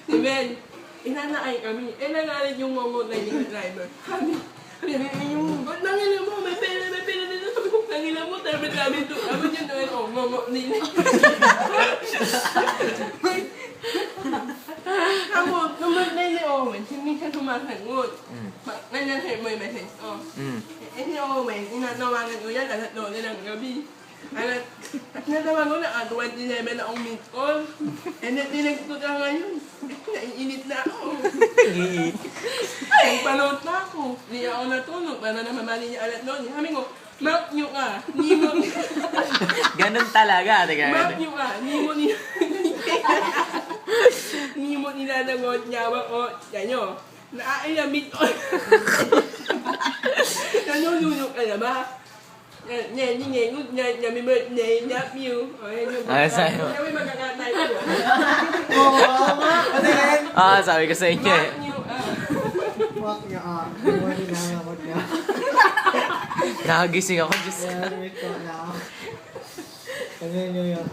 Si Ben, inanaay kami. Eh, nagalit yung mamutay ng driver. Sabi, ba't nangila mo? May pera dito. Sabi ko, nangila mo, tabi ito. Sabi yun na ito, nila. Ako, namatay si Owen, hindi siya sumasagot. Nandiyan sa'yo mo yung message. Eh, si Owen, inatawagan ko yan, alas 12 ng gabi. Natawagan ko na, 27 na akong meet call. Eh, tinagto ka ngayon. Naiinit na ako. Nagpanood na ako. Hindi ako natulog. Para na mamali niya alas 12. Sabi ko, Mark nyo ka. Hindi mo. Ganun talaga. Mark nyo ka. Hindi mo ninanagot niya ako. Yan nyo. Naailamit ko. Nanulunok ka na ba? Happy birthday, love you. Ay, sa'yo. Kami magkakatay ko. Oo nga. Kasi Sabi ko sa inyo eh. Mark nyo ka. Wag niya ah. Hindi mo ninangamot niya. Nakagising ako, Diyos. Kaya wait ko na. Kanya niyo yun.